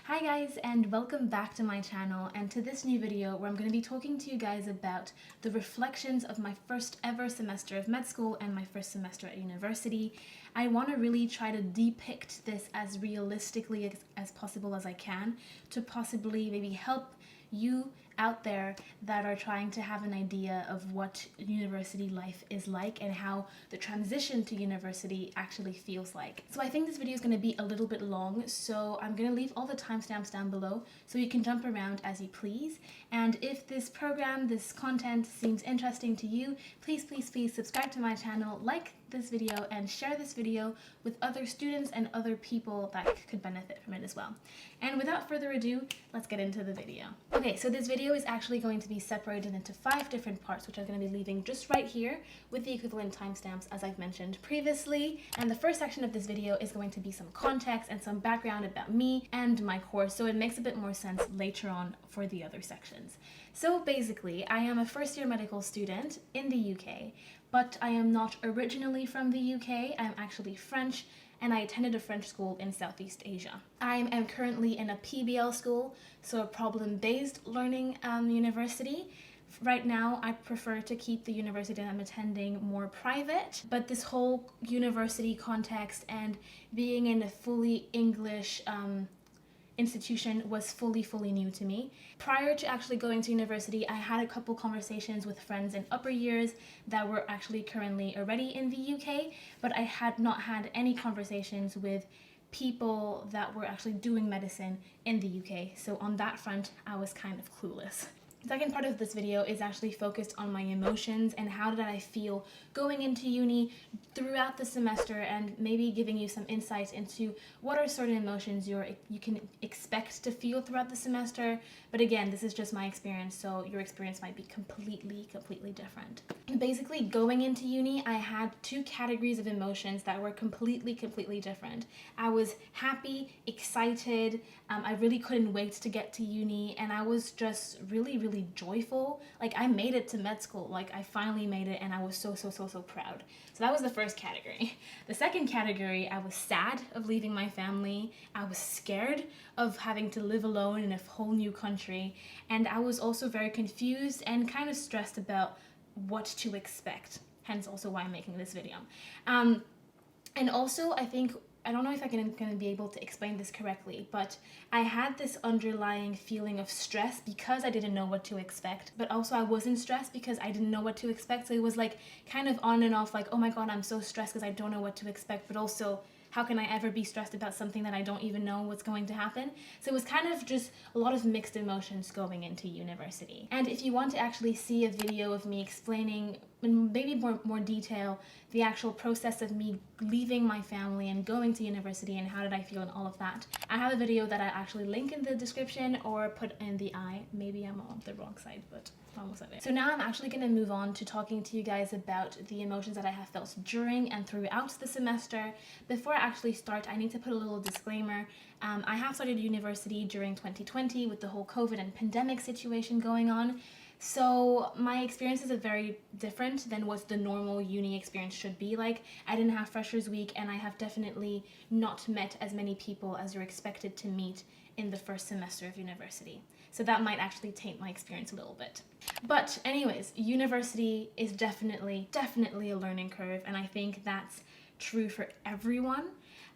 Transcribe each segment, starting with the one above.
Hi guys, and welcome back to my channel and to this new video where I'm going to be talking to you guys about the reflections of my first ever semester of med school and my first semester at university. I want to really try to depict this as realistically as possible as I can to possibly maybe help you out there that are trying to have an idea of what university life is like and how the transition to university actually feels like. So I think this video is going to be a little bit long, so I'm going to leave all the timestamps down below so you can jump around as you please. And if this content seems interesting to you, please subscribe to my channel, like this video, and share this video with other students and other people that could benefit from it as well. And without further ado, let's get into the video. Okay, so this video is actually going to be separated into 5 different parts, which I'm going to be leaving just right here with the equivalent timestamps as I've mentioned previously. And the first section of this video is going to be some context and some background about me and my course, so it makes a bit more sense later on for the other sections. So basically, I am a first-year medical student in the UK, but I am not originally from the UK. I'm actually French, and I attended a French school in Southeast Asia. I am currently in a PBL school, so a problem-based learning university. Right now, I prefer to keep the university that I'm attending more private, but this whole university context and being in a fully English institution was fully new to me. Prior to actually going to university, I had a couple conversations with friends in upper years that were actually currently already in the UK, but I had not had any conversations with people that were actually doing medicine in the UK. So on that front, I was kind of clueless. The second part of this video is actually focused on my emotions and how did I feel going into uni throughout the semester, and maybe giving you some insights into what are certain emotions you can expect to feel throughout the semester. But again, this is just my experience, so your experience might be completely different. Basically, going into uni, I had 2 categories of emotions that were completely different. I was happy, excited, I really couldn't wait to get to uni, and I was just really joyful. Like, I made it to med school. Like, I finally made it, and I was so proud. So that was the first category. The second category, I was sad of leaving my family. I was scared of having to live alone in a whole new country, and I was also very confused and kind of stressed about what to expect. Hence also why I'm making this video. And also, I don't know if I'm going to be able to explain this correctly, but I had this underlying feeling of stress because I didn't know what to expect, but also I wasn't stressed because I didn't know what to expect. So it was like kind of on and off, like, oh my god, I'm so stressed because I don't know what to expect, but also, how can I ever be stressed about something that I don't even know what's going to happen? So it was kind of just a lot of mixed emotions going into university. And if you want to actually see a video of me explaining in maybe more detail the actual process of me leaving my family and going to university and how did I feel and all of that, I have a video that I actually link in the description or put in the maybe I'm on the wrong side, but almost at it. So now I'm actually going to move on to talking to you guys about the emotions that I have felt during and throughout the semester. Before I actually start, I need to put a little disclaimer. I have started university during 2020 with the whole COVID and pandemic situation going on. So my experiences are very different than what the normal uni experience should be like. I didn't have Freshers Week, and I have definitely not met as many people as you're expected to meet in the first semester of university. So that might actually taint my experience a little bit. But anyways, university is definitely a learning curve, and I think that's true for everyone.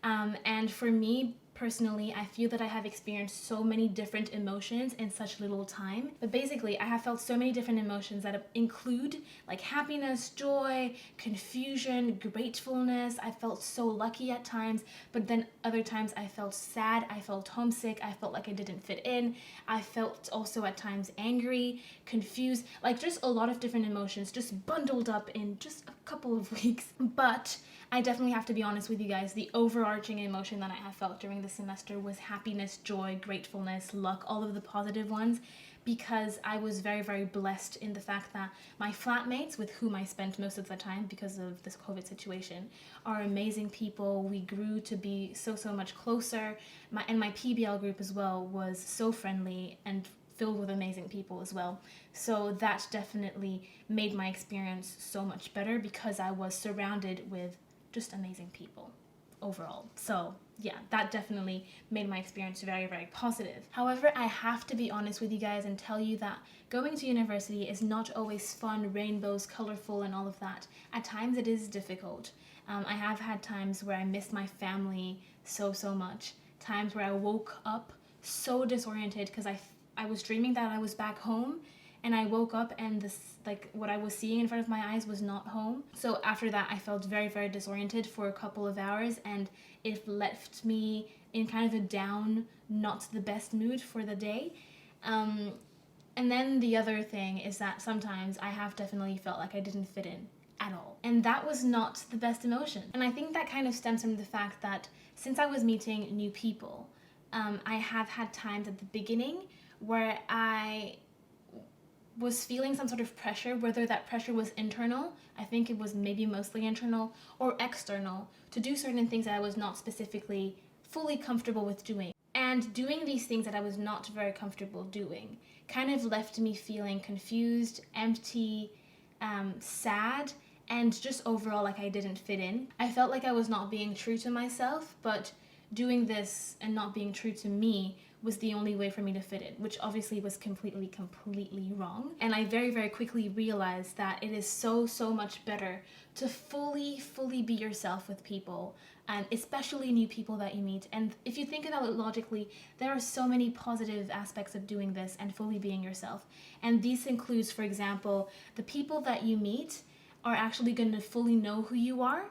And for me, personally, I feel that I have experienced so many different emotions in such little time. But basically, I have felt so many different emotions that include like happiness, joy, confusion, gratefulness. I felt so lucky at times, but then other times I felt sad, I felt homesick, I felt like I didn't fit in. I felt also at times angry, confused, like just a lot of different emotions just bundled up in just a couple of weeks. But I definitely have to be honest with you guys, the overarching emotion that I have felt during the semester was happiness, joy, gratefulness, luck, all of the positive ones, because I was very blessed in the fact that my flatmates, with whom I spent most of the time because of this COVID situation, are amazing people. We grew to be so much closer. My PBL group as well was so friendly and filled with amazing people as well. So that definitely made my experience so much better because I was surrounded with just amazing people. overall. So yeah, that definitely made my experience very, very positive. However, I have to be honest with you guys and tell you that going to university is not always fun, rainbows, colorful, and all of that. At times it is difficult. I have had times where I missed my family so much. Times where I woke up so disoriented because I was dreaming that I was back home, and I woke up and this, like, what I was seeing in front of my eyes was not home. So after that, I felt very, very disoriented for a couple of hours, and it left me in kind of a down, not the best mood for the day. And then the other thing is that sometimes I have definitely felt like I didn't fit in at all. And that was not the best emotion. And I think that kind of stems from the fact that since I was meeting new people, I have had times at the beginning where I was feeling some sort of pressure, whether that pressure was internal, I think it was maybe mostly internal, or external, to do certain things that I was not specifically fully comfortable with doing. And doing these things that I was not very comfortable doing kind of left me feeling confused, empty, sad, and just overall like I didn't fit in. I felt like I was not being true to myself, but doing this and not being true to me was the only way for me to fit in, which obviously was completely wrong. And I very, very quickly realized that it is so much better to fully be yourself with people, and especially new people that you meet. And if you think about it logically, there are so many positive aspects of doing this and fully being yourself. And this includes, for example, the people that you meet are actually going to fully know who you are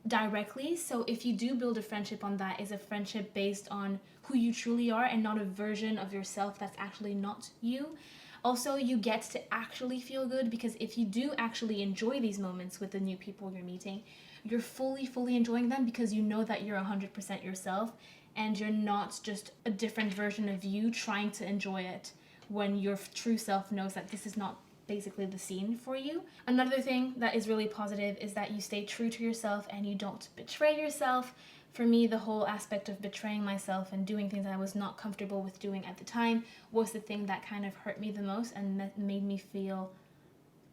directly. So if you do build a friendship on that, is a friendship based on who you truly are and not a version of yourself that's actually not you. Also, you get to actually feel good, because if you do actually enjoy these moments with the new people you're meeting, you're fully enjoying them because you know that you're 100% yourself and you're not just a different version of you trying to enjoy it when your true self knows that this is not basically the scene for you. Another thing that is really positive is that you stay true to yourself and you don't betray yourself. For me, the whole aspect of betraying myself and doing things that I was not comfortable with doing at the time was the thing that kind of hurt me the most and made me feel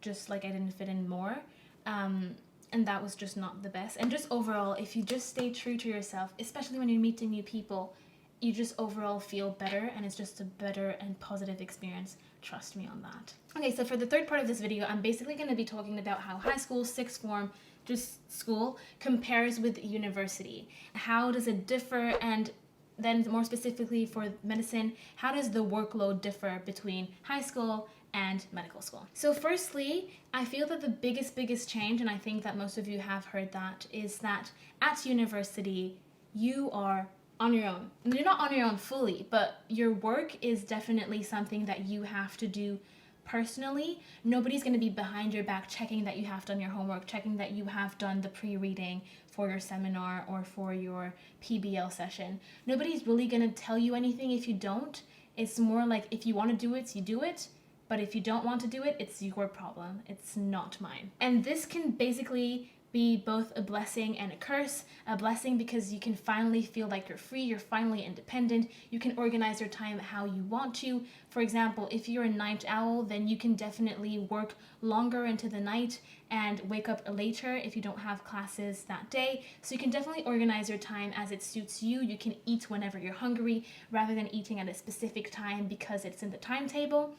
just like I didn't fit in more. And that was just not the best. And just overall, if you just stay true to yourself, especially when you're meeting new people, you just overall feel better, and it's just a better and positive experience. Trust me on that. Okay, so for the third part of this video, I'm basically going to be talking about how high school, sixth form, just school, compares with university. How does it differ? And then more specifically for medicine, how does the workload differ between high school and medical school? So firstly, I feel that the biggest change, and I think that most of you have heard that, is that at university, you are on your own. And you're not on your own fully, but your work is definitely something that you have to do personally. Nobody's going to be behind your back checking that you have done your homework, checking that you have done the pre-reading for your seminar or for your PBL session. Nobody's really going to tell you anything if you don't. It's more like, if you want to do it, you do it. But if you don't want to do it, it's your problem. It's not mine. And this can basically be both a blessing and a curse. A blessing because you can finally feel like you're free, you're finally independent, you can organize your time how you want to. For example, if you're a night owl, then you can definitely work longer into the night and wake up later if you don't have classes that day. So you can definitely organize your time as it suits you. You can eat whenever you're hungry rather than eating at a specific time because it's in the timetable.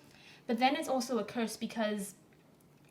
But then it's also a curse because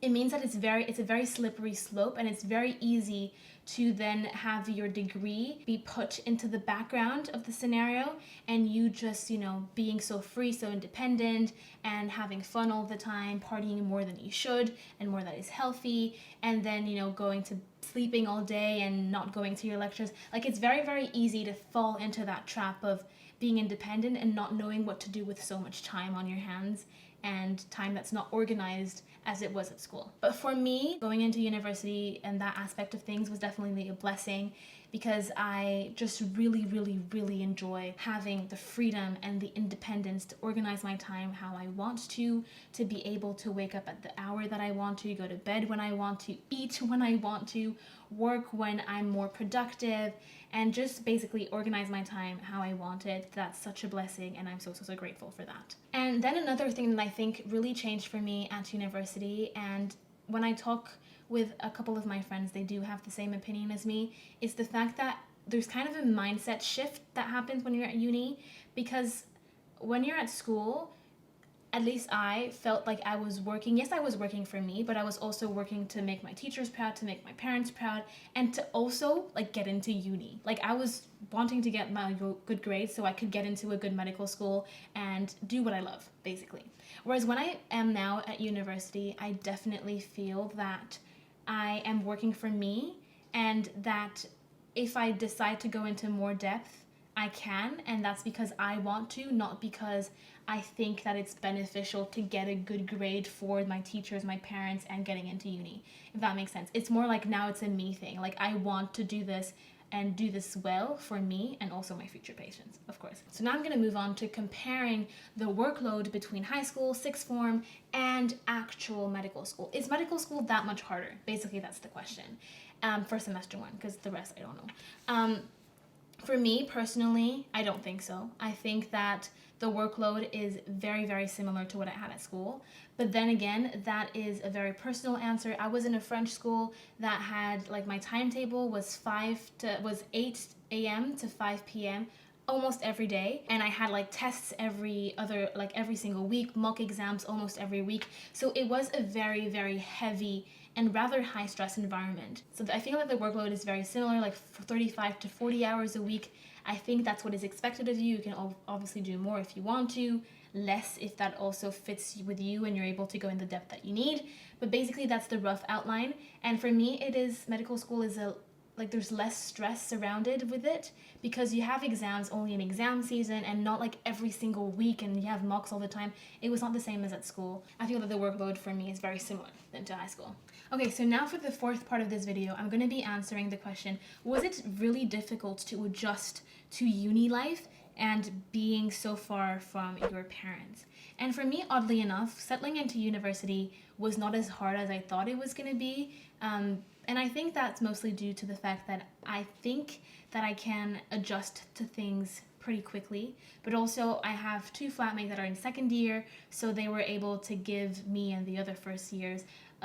it means that it's a very slippery slope, and it's very easy to then have your degree be put into the background of the scenario, and you just, being so free, so independent, and having fun all the time, partying more than you should, and more that is healthy, and then, going to sleeping all day and not going to your lectures. Like, it's very easy to fall into that trap of being independent and not knowing what to do with so much time on your hands, and time that's not organized as it was at school. But for me, going into university and that aspect of things was definitely a blessing, because I just really enjoy having the freedom and the independence to organize my time how I want to be able to wake up at the hour that I want to, go to bed when I want to, eat when I want to, work when I'm more productive, and just basically organize my time how I want it. That's such a blessing, and I'm so grateful for that. And then another thing that I think really changed for me at university, and when I talk with a couple of my friends, they do have the same opinion as me, is the fact that there's kind of a mindset shift that happens when you're at uni, because when you're at school, at least I felt like I was working. Yes, I was working for me, but I was also working to make my teachers proud, to make my parents proud, and to also like get into uni. Like I was wanting to get my good grades so I could get into a good medical school and do what I love, basically. Whereas when I am now at university, I definitely feel that I am working for me, and that if I decide to go into more depth, I can, and that's because I want to, not because I think that it's beneficial to get a good grade for my teachers, my parents, and getting into uni, if that makes sense. It's more like now it's a me thing. Like I want to do this and do this well for me and also my future patients, of course. So now I'm going to move on to comparing the workload between high school, sixth form, and actual medical school. Is medical school that much harder? Basically, that's the question for semester one, because the rest I don't know. For me personally, I don't think so. I think that the workload is very, very similar to what I had at school. But then again, that is a very personal answer. I was in a French school that had, like, my timetable was 8 a.m. to 5 p.m. almost every day, and I had like tests every single week, mock exams almost every week. So it was a very, very heavy and rather high stress environment. So I feel like the workload is very similar, like 35 to 40 hours a week. I think that's what is expected of you. You can obviously do more if you want to, less if that also fits with you and you're able to go in the depth that you need. But basically that's the rough outline. And for me, medical school is there's less stress surrounded with it, because you have exams only in exam season and not like every single week, and you have mocks all the time. It was not the same as at school. I feel that the workload for me is very similar than to high school. Okay, so now for the fourth part of this video, I'm going to be answering the question, was it really difficult to adjust to uni life and being so far from your parents? And for me, oddly enough, settling into university was not as hard as I thought it was going to be. And I think that's mostly due to the fact that I think that I can adjust to things pretty quickly. But also I have two flatmates that are in second year, so they were able to give me and the other first years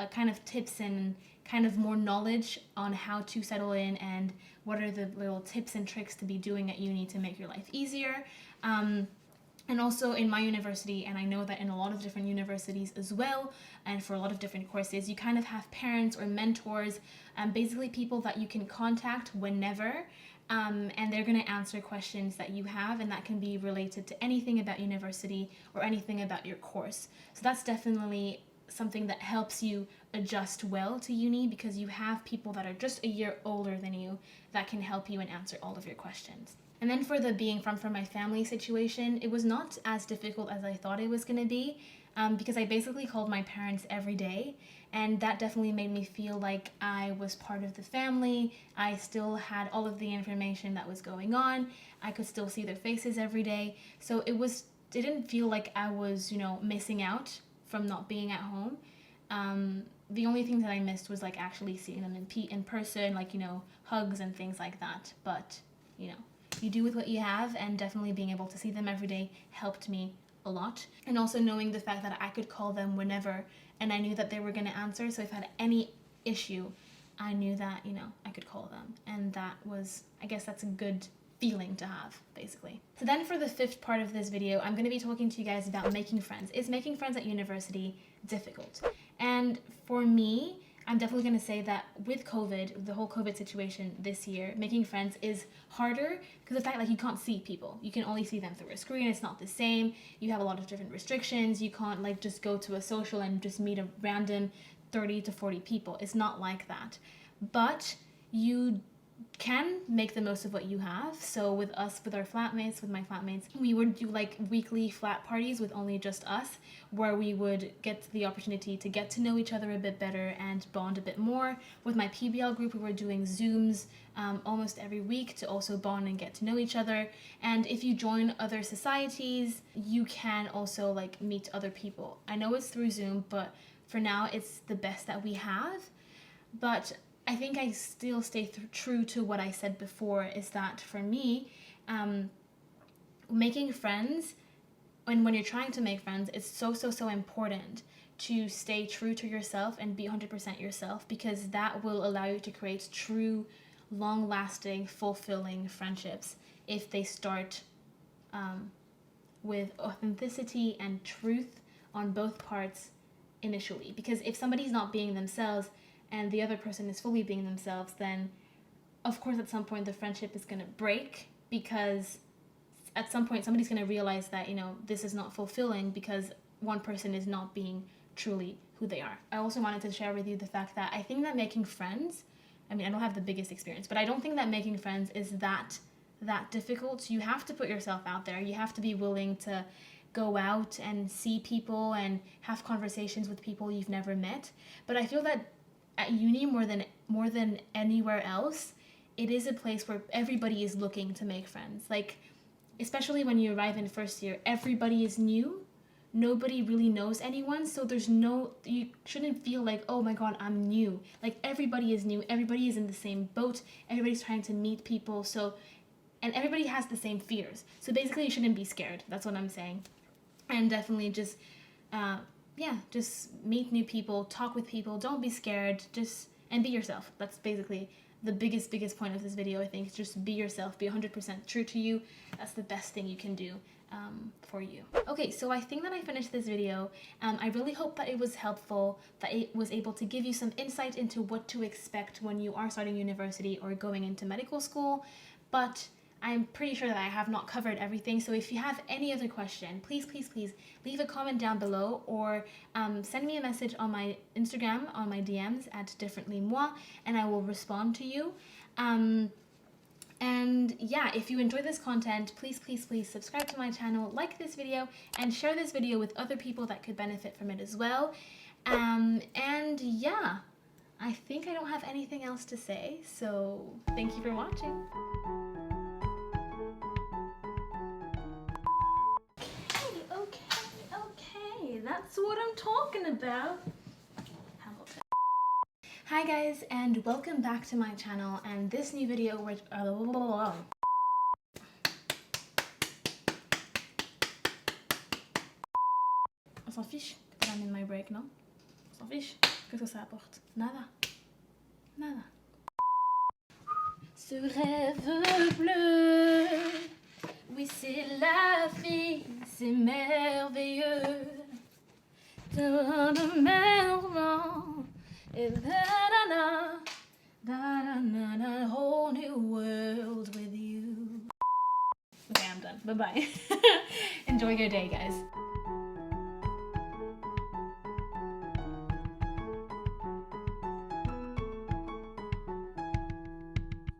kind of tips and kind of more knowledge on how to settle in and what are the little tips and tricks to be doing at uni to make your life easier. And also in my university, and I know that in a lot of different universities as well, and for a lot of different courses, you kind of have parents or mentors, basically people that you can contact whenever, and they're going to answer questions that you have, and that can be related to anything about university or anything about your course. So that's definitely something that helps you adjust well to uni, because you have people that are just a year older than you that can help you and answer all of your questions. And then for the being from my family situation, it was not as difficult as I thought it was going to be, because I basically called my parents every day, and that definitely made me feel like I was part of the family. I still had all of the information that was going on. I could still see their faces every day. So it didn't feel like I was, missing out from not being at home. The only thing that I missed was like actually seeing them in person, like, hugs and things like that. But, you do with what you have, and definitely being able to see them every day helped me a lot. And also knowing the fact that I could call them whenever, and I knew that they were going to answer. So if I had any issue, I knew that, I could call them. And I guess that's a good feeling to have, basically. So then for the fifth part of this video, I'm going to be talking to you guys about making friends. Is making friends at university difficult? And for me, I'm definitely going to say that with COVID, the whole COVID situation this year, making friends is harder because the fact like you can't see people. You can only see them through a screen. It's not the same. You have a lot of different restrictions. You can't like just go to a social and just meet a random 30 to 40 people. It's not like that. But you can make the most of what you have. So with my flatmates, we would do like weekly flat parties with only just us, where we would get the opportunity to get to know each other a bit better and bond a bit more. With my PBL group, we were doing Zooms almost every week to also bond and get to know each other. And if you join other societies, you can also like meet other people. I know it's through Zoom, but for now it's the best that we have. But I think I still stay true to what I said before, is that for me, making friends, and when you're trying to make friends, it's so important to stay true to yourself and be 100% yourself, because that will allow you to create true long-lasting, fulfilling friendships if they start with authenticity and truth on both parts initially. Because if somebody's not being themselves and the other person is fully being themselves, then of course at some point the friendship is going to break, because at some point somebody's going to realize that, you know, this is not fulfilling because one person is not being truly who they are. I also wanted to share with you the fact that I think that making friends, I mean, I don't have the biggest experience, but I don't think that making friends is that difficult. You have to put yourself out there. You have to be willing to go out and see people and have conversations with people you've never met. But I feel that at uni, more than anywhere else, it is a place where everybody is looking to make friends. Like, especially when you arrive in first year, everybody is new. Nobody really knows anyone, so you shouldn't feel like, oh my god, I'm new. Like, everybody is new, everybody is in the same boat, everybody's trying to meet people, and everybody has the same fears. So basically you shouldn't be scared, that's what I'm saying. And definitely just meet new people, talk with people, don't be scared, and be yourself. That's basically the biggest point of this video, I think. Just be yourself, be 100% true to you. That's the best thing you can do for you. Okay, so I think that I finished this video. I really hope that it was helpful, that it was able to give you some insight into what to expect when you are starting university or going into medical school. But I'm pretty sure that I have not covered everything, so if you have any other question, please leave a comment down below, or send me a message on my Instagram, on my DMs at differently-moi, and I will respond to you. And yeah, if you enjoy this content, please subscribe to my channel, like this video, and share this video with other people that could benefit from it as well. And yeah, I think I don't have anything else to say, so thank you for watching. Okay, that's what I'm talking about. Hamilton. Hi guys, and welcome back to my channel, and this new video which I s'en fiche that I'm in my break, no? On s'en fiche. Qu'est-ce que ça apporte? Nada. Ce rêve bleu, oui c'est la vie, c'est merveilleux. A whole new world with you. Okay, I'm done. Bye-bye. Enjoy your day, guys.